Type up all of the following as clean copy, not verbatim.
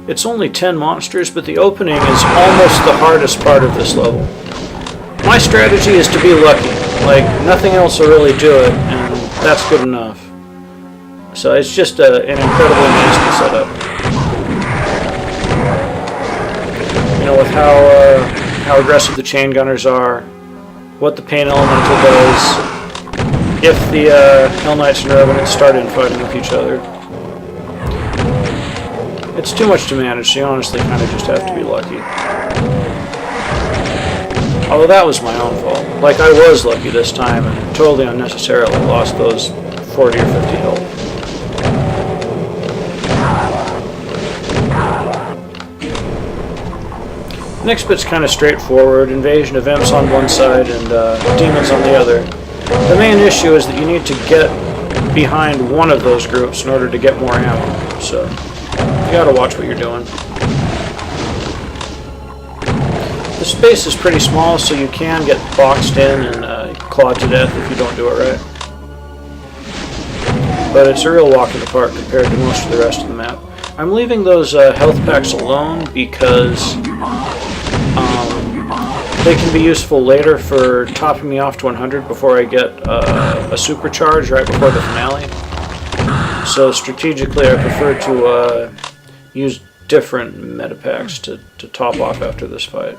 It's only 10 monsters, but the opening is almost the hardest part of this level. My strategy is to be lucky. Like, nothing else will really do it, and that's good enough. So it's just an incredibly nasty setup. You know, with how aggressive the chain gunners are, what the pain elemental does, if the Hell Knights and Revenants start infighting with each other. It's too much to manage, so you honestly kind of just have to be lucky. Although that was my own fault. Like, I was lucky this time and totally unnecessarily lost those 40 or 50 health. Next bit's kind of straightforward. Invasion of imps on one side and demons on the other. The main issue is that you need to get behind one of those groups in order to get more ammo. So you gotta watch what you're doing. The space is pretty small, so you can get boxed in and clawed to death if you don't do it right. But it's a real walk in the park compared to most of the rest of the map. I'm leaving those health packs alone because they can be useful later for topping me off to 100 before I get a supercharge right before the finale. So strategically I prefer to use different meta packs to top off after this fight.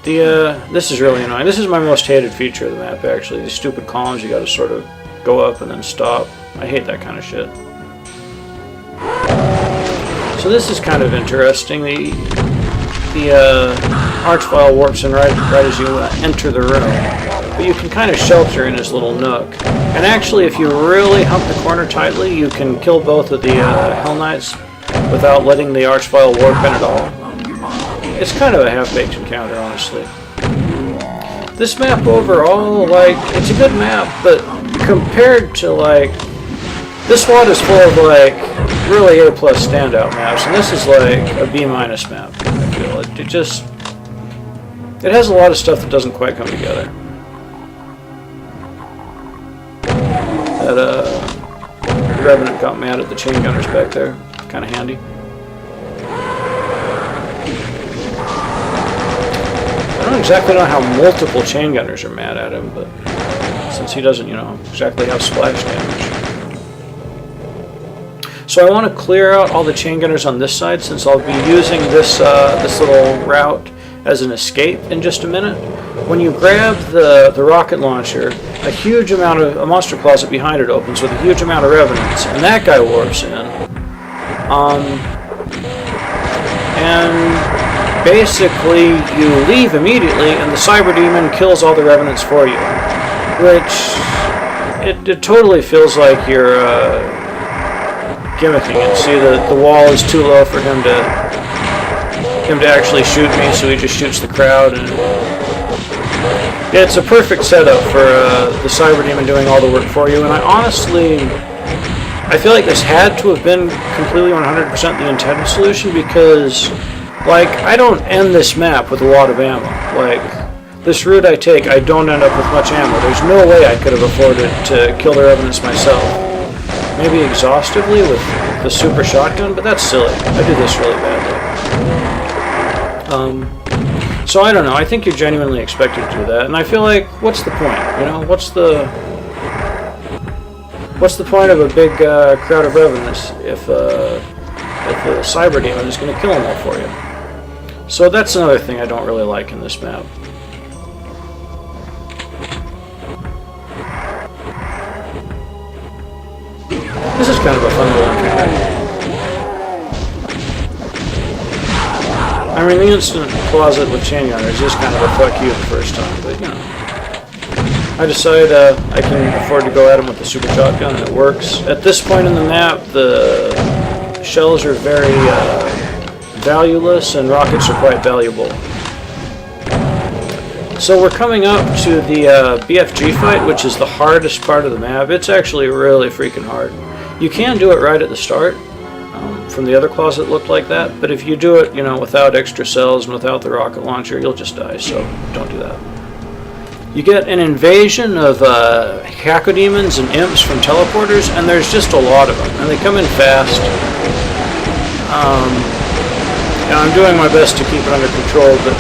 This is really annoying. This is my most hated feature of the map, actually. These stupid columns you gotta sort of go up and then stop. I hate that kind of shit. So this is kind of interesting. The Archvile warps in right as you enter the room. But you can kind of shelter in his little nook. And actually, if you really hump the corner tightly, you can kill both of the Hell Knights without letting the Archvile warp in at all. It's kind of a half-baked encounter, honestly. This map overall, like, it's a good map, but compared to, like, this one is full of, like, really A+ standout maps, and this is, like, a B- map, I feel. It has a lot of stuff that doesn't quite come together. That, Revenant got mad at the chain gunners back there. Kind of handy. I don't exactly know how multiple chain gunners are mad at him, but since he doesn't, you know, exactly have splash damage. So I want to clear out all the chain gunners on this side since I'll be using this this little route as an escape in just a minute. When you grab the rocket launcher, a monster closet behind it opens with a huge amount of revenants, and that guy warps in. And basically, you leave immediately, and the Cyber Demon kills all the revenants for you, which it totally feels like you're gimmicking it. See, the wall is too low for him to actually shoot me, so he just shoots the crowd. And yeah, it's a perfect setup for the Cyber Demon doing all the work for you. And I feel like this had to have been completely 100% the intended solution because, like, I don't end this map with a lot of ammo. Like, this route I take, I don't end up with much ammo. There's no way I could have afforded to kill the Revenants myself. Maybe exhaustively with the super shotgun, but that's silly. I do this really badly. So I don't know. I think you're genuinely expected to do that, and I feel like, what's the point? You know, what's the point of a big crowd of Revenants if the Cyber Demon is going to kill them all for you? So that's another thing I don't really like in this map. This is kind of a fun little encounter. I mean, the instant closet with chain gunners is kind of a fuck you the first time, but you know. I decide I can afford to go at him with the super shotgun, and it works. At this point in the map, the shells are very valueless, and rockets are quite valuable. So we're coming up to the BFG fight, which is the hardest part of the map. It's actually really freaking hard. You can do it right at the start. From the other closet, it looked like that. But if you do it, you know, without extra cells and without the rocket launcher, you'll just die. So don't do that. You get an invasion of cacodemons and imps from teleporters, and there's just a lot of them, and they come in fast. And I'm doing my best to keep it under control, but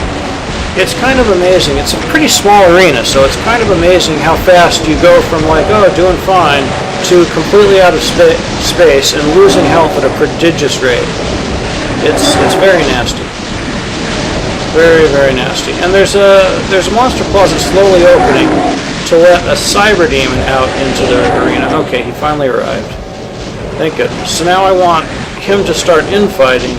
it's kind of amazing. It's a pretty small arena, so it's kind of amazing how fast you go from like, oh, doing fine, to completely out of space and losing health at a prodigious rate. It's very nasty. Very, very nasty. And there's a monster closet slowly opening to let a cyber demon out into the arena. Okay, he finally arrived. Thank goodness. So now I want him to start infighting,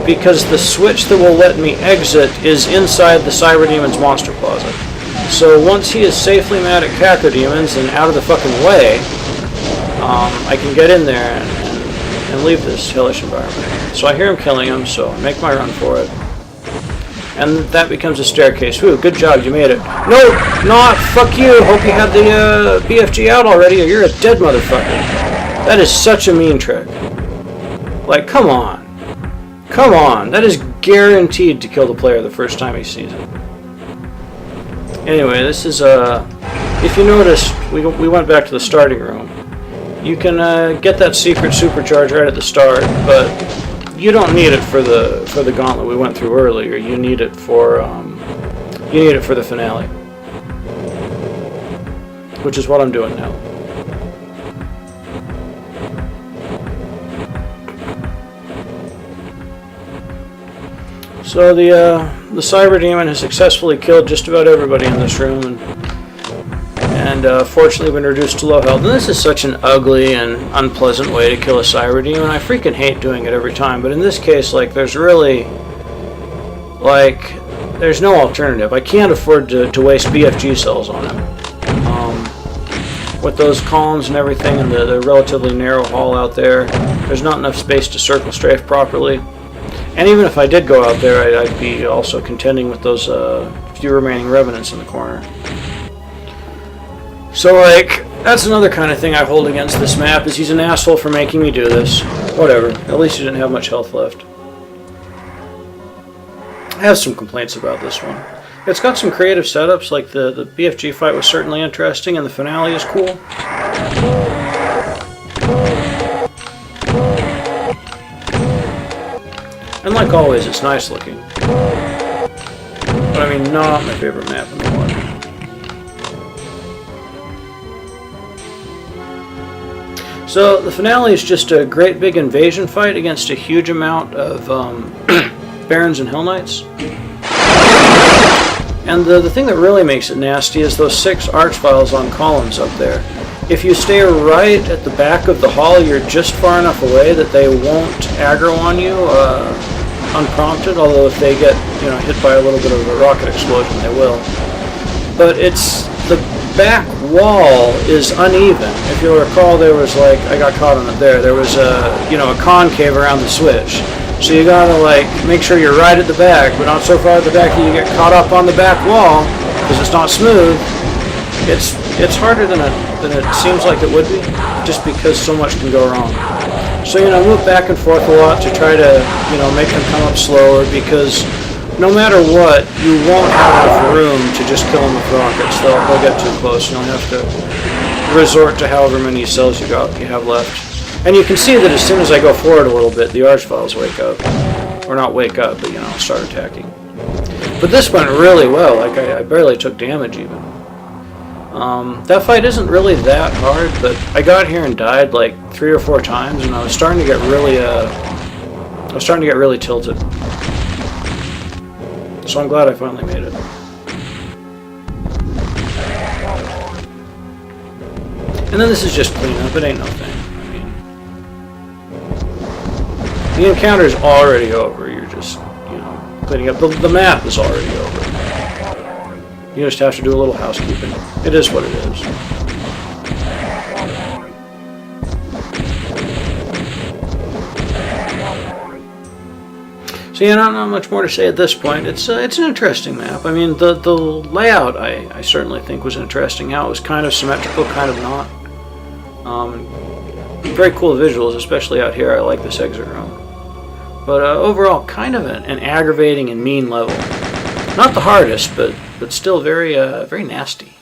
because the switch that will let me exit is inside the cyber demon's monster closet. So once he is safely mad at cacodemons and out of the fucking way, I can get in there and leave this hellish environment. So I hear him killing him, so I make my run for it. And that becomes a staircase. Whew, good job, you made it. No, not, fuck you. Hope you had the BFG out already, or you're a dead motherfucker. That is such a mean trick. Like, come on. Come on. That is guaranteed to kill the player the first time he sees it. Anyway, this is, if you notice, we went back to the starting room. You can get that secret supercharge right at the start, but you don't need it for the gauntlet we went through earlier. You need it for the finale, which is what I'm doing now. So the cyber demon has successfully killed just about everybody in this room, and fortunately been reduced to low health. And this is such an ugly and unpleasant way to kill a cyber demon. I freaking hate doing it every time, but in this case, like, there's really, like, there's no alternative. I can't afford to waste BFG cells on him. With those columns and everything and the relatively narrow hall out there, there's not enough space to circle strafe properly. And even if I did go out there, I'd be also contending with those few remaining revenants in the corner. So, like, that's another kind of thing I hold against this map, is he's an asshole for making me do this. Whatever. At least he didn't have much health left. I have some complaints about this one. It's got some creative setups, like the BFG fight was certainly interesting, and the finale is cool. And like always, it's nice looking. But I mean, not my favorite map in the world. So the finale is just a great big invasion fight against a huge amount of Barons and Hill Knights. And the thing that really makes it nasty is those 6 archviles on columns up there. If you stay right at the back of the hall, you're just far enough away that they won't aggro on you unprompted, although if they get hit by a little bit of a rocket explosion, they will. But the back wall is uneven. If you'll recall, there was, like, I got caught on it there was a concave around the switch. So you gotta, like, make sure you're right at the back, but not so far at the back that you get caught up on the back wall, because it's not smooth. It's harder than it seems like it would be, just because so much can go wrong. So, move back and forth a lot to try to, make them come up slower, because no matter what, you won't have enough room to just kill them with rockets. They'll get too close, and you'll have to resort to however many cells you have left. And you can see that as soon as I go forward a little bit, the archviles wake up. Or not wake up, but, start attacking. But this went really well. Like, I barely took damage even. That fight isn't really that hard, but I got here and died like 3 or 4 times, and I was starting to get really tilted. So I'm glad I finally made it. And then this is just cleanup. It ain't no thing. The encounter's already over. You're just, cleaning up. The map is already over. You just have to do a little housekeeping. It is what it is. So yeah, not much more to say at this point. It's an interesting map. I mean, the layout I certainly think was interesting. How it was kind of symmetrical, kind of not. Very cool visuals, especially out here. I like this exit room. But overall, kind of an aggravating and mean level. Not the hardest, but still very nasty.